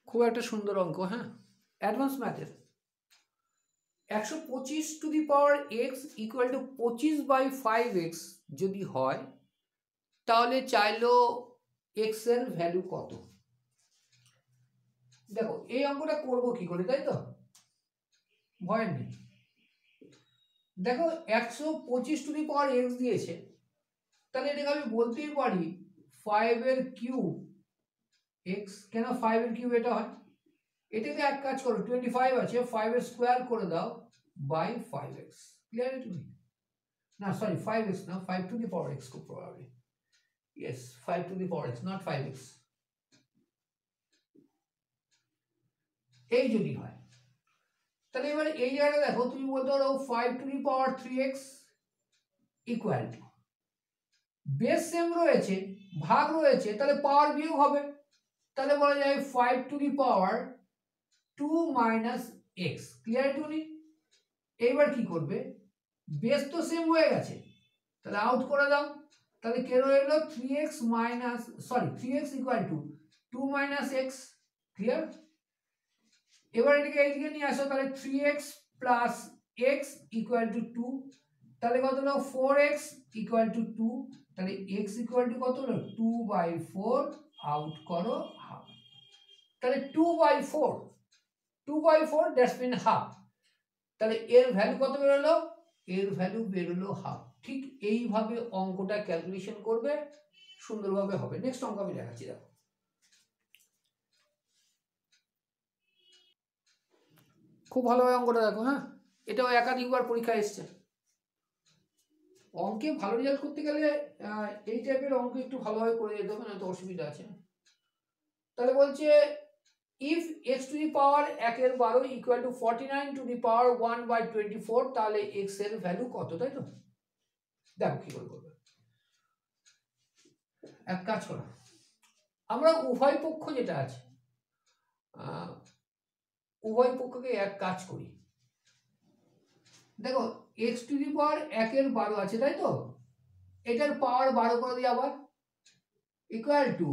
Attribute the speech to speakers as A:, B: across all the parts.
A: খুব একটা সুন্দর অঙ্ক, হ্যাঁ, অ্যাডভান্স ম্যাথের। 125 two the power x equal to 25/5x যদি হয় তাহলে চাইলো এক্স এর ভ্যালু কত। দেখো এই অঙ্কটা করবো কি করে, তাই তো, ভয় নেই। দেখো 125 টু দি পাওয়ার এক্স দিয়েছে, তাহলে এটাকে আমি বলতেই পারি 5 এর কিউব এক্স। কেন 5 এর কিউব এটা হয়, এটাকে এক কাজ করো, 25 আছে, 5 এর স্কোয়ার করে দাও by 5x। Clear to me? না সরি, 5x না, 5 টু দি পাওয়ার x খুব probably. Yes, 5 to the power x, not 5x। এই যদি হয় তাহলে এবার এই জায়গাটা দেখো, তুমি বলতে পারো 5 to the power 3x equal to, base same রয়েছে, ভাগ রয়েছে, তাহলে পাওয়ার বিয়োগ হবে, তাহলে বলা যায় 5 to the power 2 minus x। Clear to me? এইবার কি করবে, বেস তো সেম হয়ে গেছে, তাহলে আউট করে দাও, তাহলে কে রইল 3x minus, sorry 3x equal to 2 minus x। Clear? এবার এটাকে এইদিকে নিয়ে আসো, তাহলে 3x plus x equal to 2, তাহলে কত হলো 4x ইকুয়াল টু 2, তাহলে x ইকুয়াল টু কত হলো 2/4, আউট করো হাফ। তাহলে 2/4 দ্যাটস মিন হাফ, তাহলে এর ভ্যালু কত বেরোলো, এর ভ্যালু বেরোলো হাফ। ঠিক এইভাবে অঙ্কটা ক্যালকুলেশন করবে, সুন্দরভাবে হবে। নেক্সট অঙ্ক আমি দেখাচ্ছি, দেখো খুব ভালোভাবে অঙ্কটা দেখো, হ্যাঁ, এটাও একাধিকবার পরীক্ষা এসছে। অঙ্কে ভালো রেজাল্ট করতে গেলে এই টাইপের অঙ্ক একটু ভালোভাবে করে যেতে হবে, না তো অসুবিধা আছে। তাহলে বলছে if x to the power 1/12 equal to 49 to the power 1/24, তাহলে x এর ভ্যালু কত, তাই তো। দেখো কি করে করবে, এক কাজ করো, আমরা উভয় পক্ষ যেটা আছে উভয় পক্ষকে এক কাজ করি। দেখো x টু দি পাওয়ার 1/12 আছে, তাই তো, এটার পাওয়ার 12 করে দিই আবার, equal to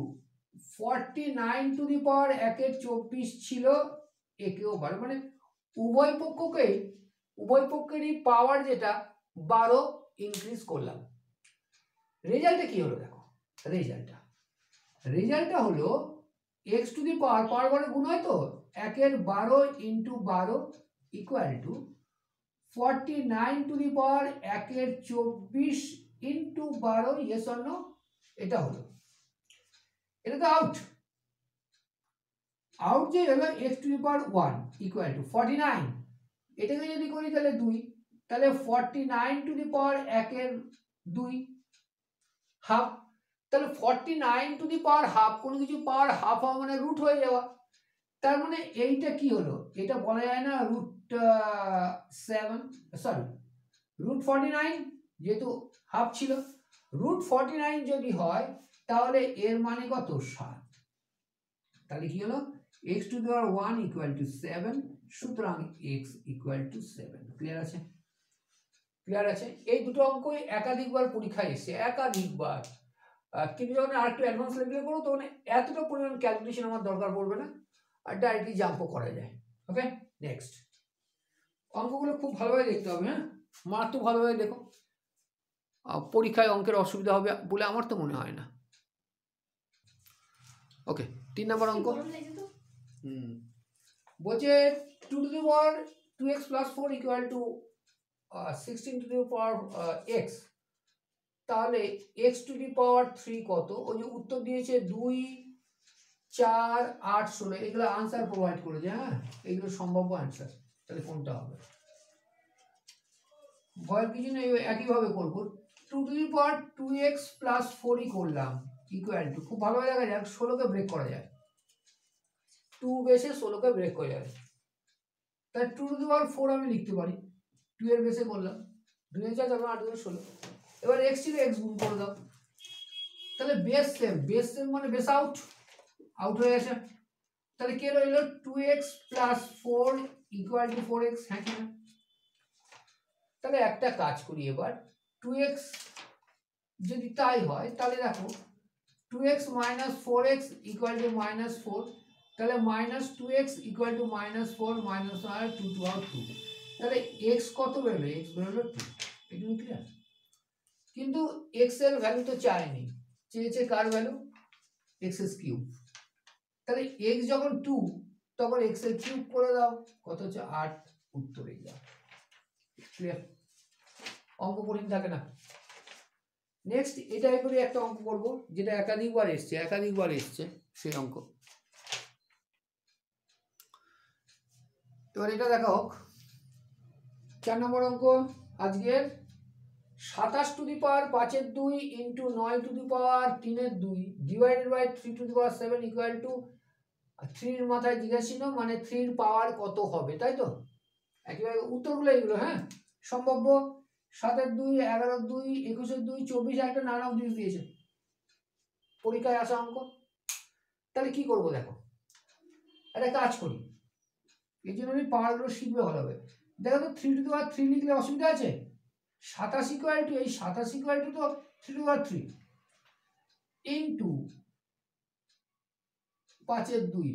A: 49 to the power 1/24 ছিল, একেও 12, মানে উভয় পক্ষেরই পাওয়ার যেটা 12 ইনক্রিজ করলাম। রেজাল্টটা কি হলো দেখো, রেজাল্টটা হলো x টু দি পাওয়ার পাওয়ার গুণ হয় তো, 1/12 into 12 equal to 49 to the power 1/24 into 12, yes or no, এটা হলো, এটা তো আউট যে হলো x to the power 1 equal to 49, এটাকে যদি করি তাহলে 2, তাহলে 49 টু দি পাওয়ার 1/2 হাফ, তাহলে 49 টু দি পাওয়ার হাফ, কোনো কিছু পাওয়ার হাফ হওয়া মানে রুট হয়ে যাওয়া, তার মানে এইটা কি হলো, এটা বলা যায় না √7, সরি √49, যেহেতু হাফ ছিল, √49 যদি হয় তাহলে এর মানে কত 7, তাহলে কি হলো x to the power 1 equal two 7, সুতরাং x ইকুয়াল টু 7। ক্লিয়ার আছে? এই দুটো অঙ্কই একাধিকবার পরীক্ষায় এসেছে, একাধিকবার। কিন্তু যখন আর একটু অ্যাডভান্স লেভেলে করো তখন এতটা পরিমাণ ক্যালকুলেশন আমার দরকার পড়বে না, আর ডাইরেক্টলি জাম্পও করা যায়। ওকে, নেক্সট অঙ্কগুলো খুব ভালোভাবে দেখতে হবে, হ্যাঁ, মাত্র ভালোভাবে দেখো, পরীক্ষায় অঙ্কের অসুবিধা হবে বলে আমার তো মনে হয় না। ওকে, 3 নম্বর অঙ্ক বলছে 2 to the power 2x plus 4 equal to 16 two the power x, তাহলে x টু দি পাওয়ার 3 কত। ওই যে উত্তর দিয়েছে 2, 4, 8, 16, এগুলো আনসার প্রোভাইড করেছে, হ্যাঁ, এগুলো সম্ভাব্য আনসার। তাহলে কোনটা হবে, ভয়ের কিছু নেই, একইভাবে করবো। 2 to the power 2x plus 4ই করলাম ইকুয়াল টু, খুব ভালোভাবে দেখা যাক, 16কে ব্রেক করা যায়, 2 বেসে 16কে ব্রেক করে যাবে, তাই 2 টু দি পাওয়ার 4 আমি লিখতে পারি, 2 এর বেসে করলাম, 2 এর 4 তারপর 8 এর 16, এবার x ছিল x গুণ করে দাও, তাহলে বেস সেম মানে বেস আউট হয়ে গেছে, তাহলে কে রইল 2x plus 4 equal to 4x। হ্যাঁ কিনা, তাহলে একটা কাজ করি, এবার 2x যদি তাই হয় তাহলে দেখো 2x minus 4x equal to -4, তাহলে -2x ইকুয়াল টু -4 -1 2 টু আর 2, তাহলে x কত বেরোলো? x বেরোলো 2। এটুকু ক্লিয়ার? কিন্তু x এর ভ্যালু তো চাইনি, চেয়েছে কার ভ্যালু? x এর কিউব। তাহলে x যখন 2 তখন x এর কিউব করে দাও, কত হচ্ছে 8, উত্তরে যাও। ক্লিয়ার? অঙ্ক কঠিন থাকে না। নেক্সট এটা করে একটা অঙ্ক করব যেটা একাধিকবার এসছে সেই অঙ্ক। এবার এটা দেখা হোক 4 নম্বর অঙ্ক আজকের। 27 to the power 5 2 into 9 to the power 3 2 divided by 3 to the power 7 equal to 3 এর মাথায় জিজ্ঞাসা চিহ্ন, মানে 3 এর পাওয়ার কত হবে, তাই তো? একেবারে উত্তরগুলো এইগুলো। হ্যাঁ, সম্ভাব্য 7 2 11 2 21 2 24, একটা নানা দিস দিয়েছে পরীক্ষায় আসা অঙ্ক। তাহলে কি করব দেখো, একটা কাজ করি, এই জন্য আমি পাওয়ারগুলো শিখবে ভালো হবে। দেখো তো 3 টু দি পাওয়ার 3 লিখলে অসুবিধা আছে? 27 ইকুয়াল টু, এই 27 ইকুয়াল টু তো 3 টু দি পাওয়ার 3 ইনটু 5 2,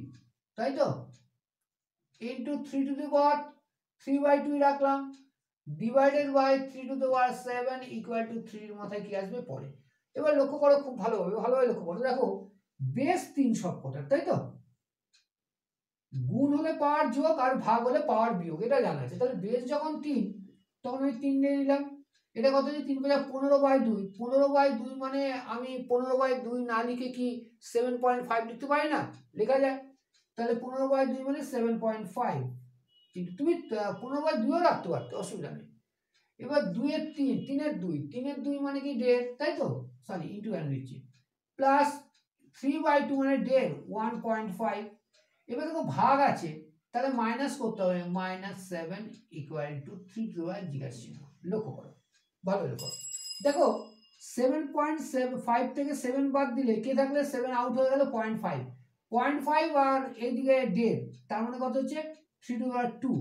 A: তাই তো? ইনটু 3 টু দি পাওয়ার 3/2 রাখলাম, divided by 3 to the power 7 equal to 3 এর মাথায় কি আসবে পরে। এবার লক্ষ্য করো, খুব ভালোভাবে লক্ষ্য করো। দেখো বেস 3 সবকটার, তাই তো? গুণ হলে পাওয়ার যোগ আর ভাগ হলে পাওয়ার বিয়োগ, এটা জানা আছে। তাহলে বেস যখন 3 তখন আমি 3 নিয়ে নিলাম। এটা কত হচ্ছে? 3 × 15/2, 15/2 মানে আমি 15/2 না লিখে কি 7.5 লিখতে পারি না? লেখা যায়। তাহলে 15/2 মানে 7.5, কিন্তু তুমি 15/2ও রাখতে পারতে, অসুবিধা নেই। এবার 2 এর 3, 3 এর 2, 3 এর 2 মানে কি 1.5, তাই তো? সরি, ইন্টু কেন দিচ্ছি, প্লাস 3/2 মানে 1.5, 1.5। এবার দেখো ভাগ আছে, তাহলে মাইনাস করতে হবে, -7 ইকুয়াল টু 3 টু আর জিজ্ঞাসা চিহ্ন। লক্ষ্য করো, ভালো লক্ষ্য। দেখো 7.5 থেকে 7 বাদ দিলে কে থাকলে 7 আউট হয়ে গেল, 0.5, 0.5 আর এইদিকে 1.5, তার মানে কত হচ্ছে 3 টু আর 2।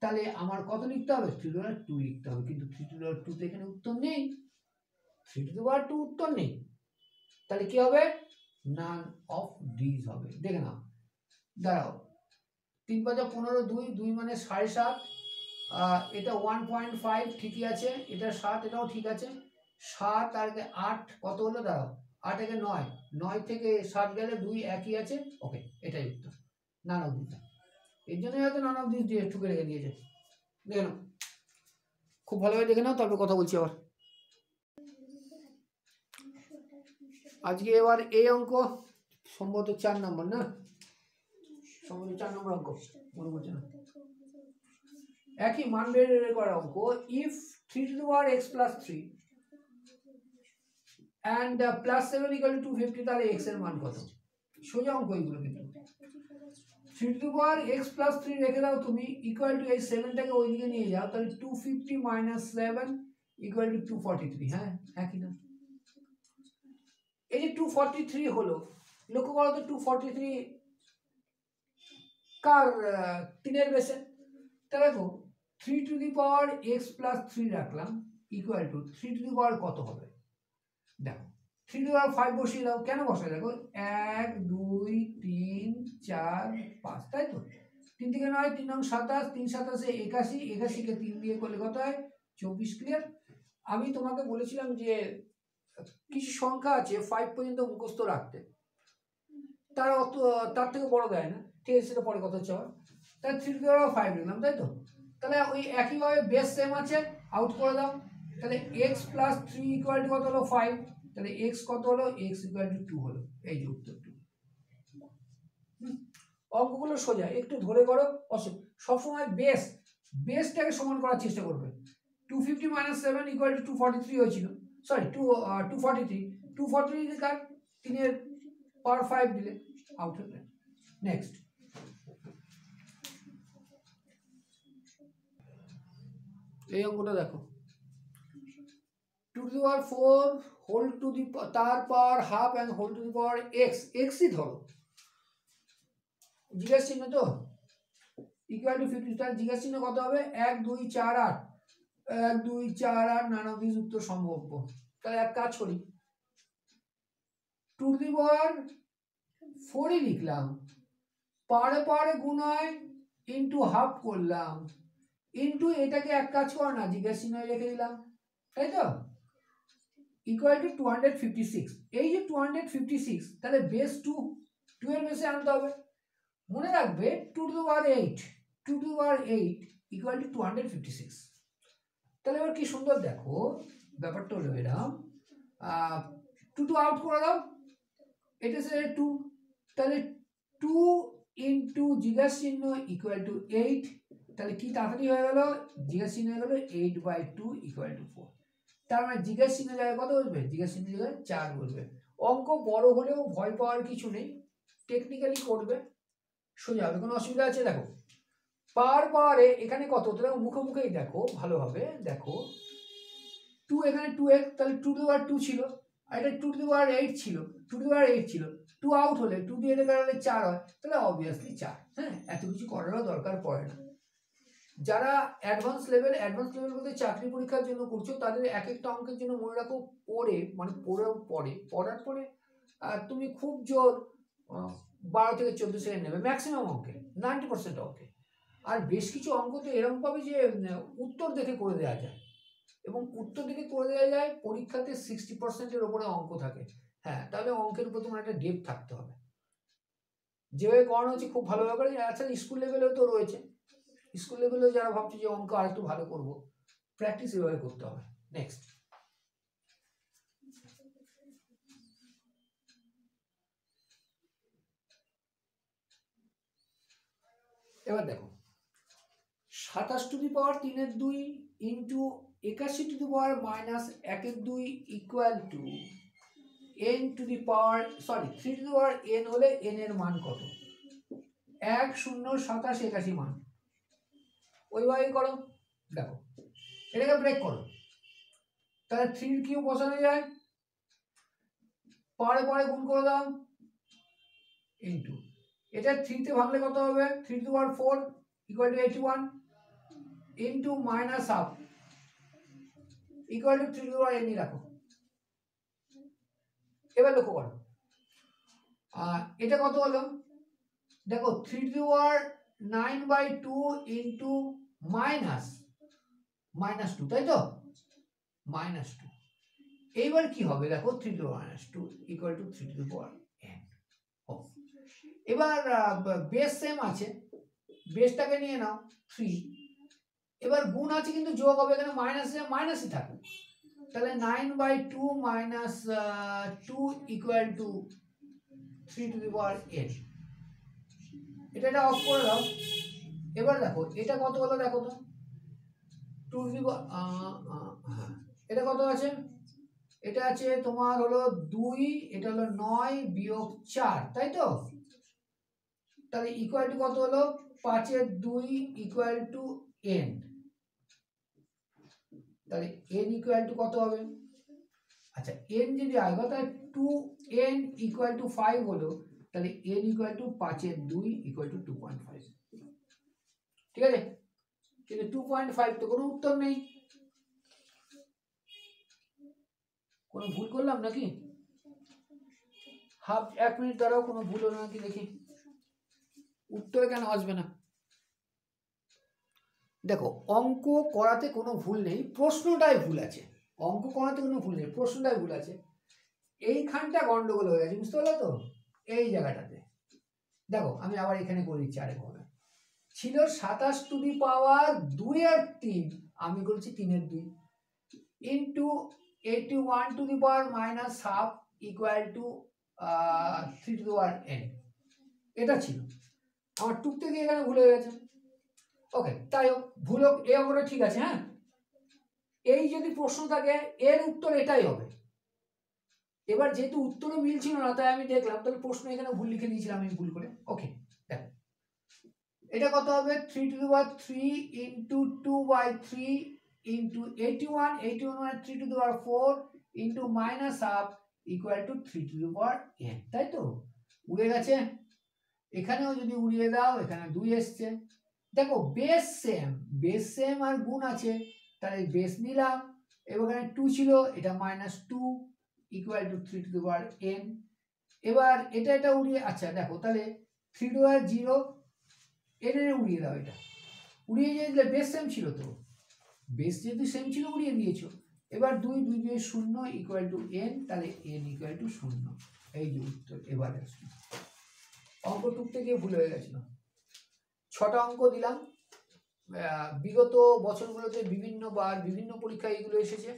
A: তাহলে আমার কত লিখতে হবে? 3 টু আর 2 লিখতে হবে, কিন্তু 3 টু আর 2 তো এখানে উত্তর নেই, 3 টু আর 2 উত্তর নেই। তাহলে কি হবে? নান অফ দিস হবে। দেখে নাও, দাঁড়াও, 3 × 5 15, 2 2 মানে 7.5, এটা 1.5 ঠিকই আছে, এটা 7, এটাও ঠিক আছে। 7 আর 8 কত হলো? দাঁড়াও, 8 একে 9, 9 থেকে 7 গেলে 2 একই আছে। ওকে, এটাই উত্তর, নান অফ দিস। এর জন্যই হয়তো নান অফ দিস দিয়ে ঠুকে রেখে দিয়েছে। দেখে নাও, খুব ভালোভাবে দেখে নাও, তারপর কথা বলছি আবার। আজকে এবার এই অঙ্ক সম্ভবত 4 নম্বর, না? সম্ভবত 4 নম্বর অঙ্ক, মনে পড়ছে না। একই মান বের করা অঙ্ক। If 3 to the power x plus 3 and plus 7 equal two 250, তাহলে x এর মান কত? সোজা অঙ্ক এগুলো। কিন্তু 3 to the power x plus 3 রেখে দাও তুমি, ইকুয়াল টু এই 7টাকে ওইদিকে নিয়ে যাও, তাহলে 250 মাইনাস 7 ইকুয়াল টু 243। হ্যাঁ, একই না? এই যে 243 হলো, লক্ষ্য করো তো 243 কার 3 এর বেসে। তাহলে দেখো 3 to the power x plus 3 রাখলাম, ইকুয়াল টু 3 টু দি পাওয়ার কত হবে? দেখো 3 টু দি পাওয়ার 5 বসিয়ে দাও। কেন বসাই? দেখো 1 2 3 4 5, তাই তো? 3 থেকে 9, 3 9 27, 3 27 81, 81 কে 3 দিয়ে করলে কত হয়? 24। ক্লিয়ার? আমি তোমাকে বলেছিলাম যে কিছু সংখ্যা আছে 5 পর্যন্ত মুখস্থ রাখতে, তার থেকে বড় দেয় না, ঠিক আছে? সেটা পরে কথা হচ্ছে আবার। তাহলে 3 টু দি পাওয়ার 5 নিলাম, তাই তো? তাহলে ওই একইভাবে বেস সেম আছে, আউট করে দাও। তাহলে x প্লাস 3 ইকুয়াল টু কত হলো? 5। তাহলে x কত হলো? x ইকুয়াল টু 2 হলো। এই যে উত্তর 2। অঙ্কগুলো সোজা, একটু ধরে করো। সবসময় বেসটাকে সমান করার চেষ্টা করবে। 250 মাইনাস 7 ইকুয়াল টু 243 হয়েছিল, সরি 243, 243 কার 3 এর পাওয়ার 5 দিলে আউট হয়ে। নেক্সট এই অঙ্কটা দেখো, 2 to the power 4 whole to the তার power half and whole to the power এক্সই ধরো, জিজ্ঞাসা চিহ্ন তো, ইকুয়াল টু 50। তার জিজ্ঞাসা চিহ্ন কত হবে? 1 2 4 8, 1 2 4 8, নান অফ দিস উত্তর সম্ভব। তাহলে এক কাজ করি, 2 টু দি পাওয়ার 4ই লিখলাম, পারে পারে গুণ হয় ইন্টু হাফ করলাম ইন্টু এটাকে এক কাজ কর না জিজ্ঞাসা চিহ্ন রেখে দিলাম, তাই তো, ইকুয়াল টু 256। এই যে 256 তাহলে বেস 2 এর বেসে আনতে হবে। মনে রাখবে 2 to the power 8 equal to 256। তাহলে এবার কি সুন্দর দেখো ব্যাপারটা হলো এরকম, 2 আউট করে দাও, এটা সে 2, তাহলে 2 ইন্টু জিজ্ঞাসা চিহ্ন ইকুয়াল টু 8, তাহলে কি তাড়াতাড়ি হয়ে গেল, জিজ্ঞাসা চিহ্ন হয়ে গেল 8/2 ইকুয়াল টু 4। তার মানে জিজ্ঞাসা চিহ্ন জায়গায় কত বসবে, জিজ্ঞাসা চিহ্ন জায়গায় 4 বসবে। অঙ্ক বড় হলেও ভয় পাওয়ার কিছু নেই, টেকনিক্যালি করবে, সোজা হবে, কোনো অসুবিধা আছে? দেখো পারে এখানে কত, তোমরা মুখে মুখেই দেখো ভালোভাবে দেখো, 2 এখানে 2x, তাহলে 2 টু দি পাওয়ার 2 ছিল, আর এটা 2 টু দি পাওয়ার 8 ছিল, 2 টু দি পাওয়ার 8 ছিল, 2 আউট হলে 2 দিয়ে গেলে 4 হয়, তাহলে অবভিয়াসলি 4। হ্যাঁ, এত কিছু করারও দরকার পড়ে না। যারা অ্যাডভান্স লেভেল বলতে চাকরি পরীক্ষার জন্য করছো, তাদের এক একটা অঙ্কের জন্য মনে রাখো পড়ার পরে তুমি খুব জোর 12 থেকে 14 সেকেন্ড নেবে ম্যাক্সিমাম অঙ্কে, 90% অঙ্কে। আর বেশ কিছু অঙ্ক তো এরকম পাবে যে উত্তর দেখে করে দেওয়া যায়, এবং উত্তর দেখে করে দেওয়া যায় পরীক্ষাতে 60%-এর ওপরে অঙ্ক থাকে। হ্যাঁ, তাহলে অঙ্কের উপর তোমার একটা ডেপ থাকতে হবে, যেভাবে করানো হচ্ছে খুব ভালো ব্যাপারে। আচ্ছা, স্কুল লেভেলেও তো রয়েছে, স্কুল লেভেলেও যারা ভাবছে যে অঙ্ক আর একটু ভালো করবো, প্র্যাকটিস এভাবে করতে হবে। নেক্সট, এবার দেখো 27 to the power 3/2 into 81 two the power -1/2 equal to n two the power 3 to the power n হলে n এর মান কত? 1 0 27 81 মান ওইভাবেই করো। দেখো এটাকে ব্রেক করো, তাহলে 3 কিউ বসানো যায়, পারে গুণ করে দাও ইন্টু এটা 3 তে ভাঙলে কত হবে, 3 to the power 4 equal to 81 into -1/2 equal to 3 to the power n রাখো। এবার লক্ষ্য করো এটা কত হলো, দেখো 3 টু দি পাওয়ার 9/2 ইন্টু -2, তাই তো, -2। এইবার কি হবে দেখো, 3 to the power -2 equal to 3 to the power n। এবার বেস সেম আছে, বেসটাকে নিয়ে নাও 3, এবার গুণ আছে কিন্তু যোগ হবে, এখানে মাইনাসই থাকবে, তাহলে 9/2 -2 equal to 3 to the power n। এটা অফ করে দাও। এবার দেখো এটা কত হলো, দেখো তো 2 টু দি পাওয়ার এটা কত আছে, এটা আছে তোমার হলো 2, এটা হলো 9 বিয়োগ 4, তাই তো, তাহলে ইকুয়াল টু কত হলো, 5/2 ইকুয়াল টু n। তাহলে n ইকুয়াল টু কত হবে, আচ্ছা n যদি আসবে তাহলে 2n ইকুয়াল টু 5 হলো, তাহলে n equal to 5/2 equal to 2.5। ঠিক আছে, কিন্তু 2.5 তো কোনো উত্তর নেই, কোনো ভুল করলাম নাকি, 1 মিনিট দাঁড়াও, কোনো ভুল হলো নাকি দেখি, উত্তরে কেন আসবে না। দেখো অঙ্ক করাতে কোনো ভুল নেই, প্রশ্নটাই ভুল আছে, অঙ্ক করাতে কোনো ভুল নেই, প্রশ্নটাই ভুল আছে। এইখানটা গন্ডগোল হয়ে গেছে, বুঝতে পারলে তো, এই জায়গাটাতে দেখো আমি আবার এখানে করে দিচ্ছি আরেকভাবে, ছিল 27 টু দি পাওয়ার 2/3, আমি বলছি 3/2 into 81 two the power -1/2 equal to 3 to the power n। এটা ছিল আমার টুকতে গিয়ে এখানে ভুলে গেছে। ওকে, তাই হোক, ভুল হোক, এ অঙ্কটা ঠিক আছে। হ্যাঁ, এই যদি প্রশ্ন থাকে এর উত্তর এটাই হবে। এবার যেহেতু উত্তরে মিল ছিল না, তাই আমি দেখলাম, তাহলে প্রশ্ন এখানে ভুল লিখে দিয়েছিলাম আমি ভুল করে। ওকে, দেখো এটা কত হবে, 3 to the power 3 into 2/3 into 81 মানে 3 to the power 4 into -1/2 equal to 3 to the power n, তাই তো, উড়ে গেছে। এখানেও যদি উড়িয়ে দাও, এখানে 2 এসছে। দেখো বেস সেম আর গুণ আছে, তাহলে বেস নিলাম, এবার এখানে 2 ছিল, এটা -2 equal to 3 to the power n। এবার এটা উড়িয়ে, আচ্ছা দেখো তাহলে 3 2 0, এনে উড়িয়ে দাও, এটা উড়িয়ে দিলে বেস সেম ছিল, তো বেস যেহেতু সেম ছিল উড়িয়ে দিয়েছো। এবার 2 2 2 0 ইকুয়াল টু n, তাহলে n ইকুয়াল টু 0। এই যে উত্তর। এবারে আসুন, অঙ্ক টুকতে গিয়ে ভুল হয়ে গেছিল। 6টা অঙ্ক দিলাম, বিগত বছরগুলোতে বিভিন্ন বার বিভিন্ন পরীক্ষায় এগুলো এসেছে,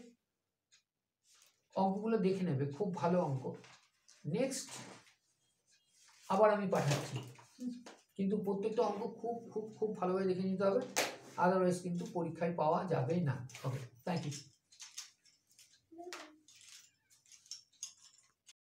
A: অঙ্কগুলো দেখে নেবে, খুব ভালো অঙ্ক। নেক্সট আবার আমি পাঠাচ্ছি, কিন্তু প্রত্যেকটা অঙ্ক খুব খুব খুব ভালোভাবে দেখে নিতে হবে, আদারওয়াইজ কিন্তু পরীক্ষায় পাওয়া যাবে না। ওকে, থ্যাংক ইউ।